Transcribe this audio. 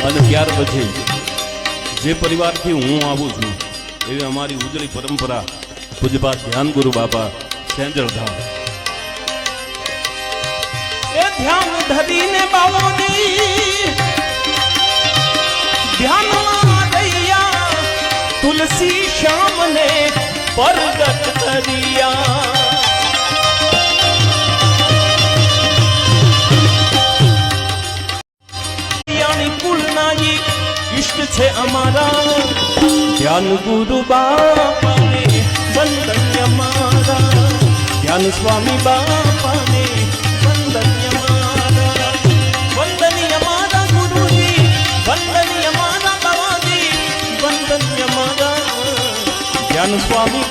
અને ત્યાર પછી જે પરિવારથી હું આવું છું એવી અમારી ઉજળી પરંપરા પૂજ્યપાદ ધ્યાન ગુરુ બાબા સેંજળધામ એ ધ્યાન ધરીને બાવોજી ધ્યાનમાં દૈયા તુલસી શ્યામને પરગટ કર્યા इष्ट छे अमारा ज्ञान गुरु बापा ने वंदन्य मारा ज्ञान स्वामी बापा ने वंदन्य मारा वंदनीय मारा गुरुजी वंदनीय मारा बाबाजी वंदन्य मारा ज्ञान स्वामी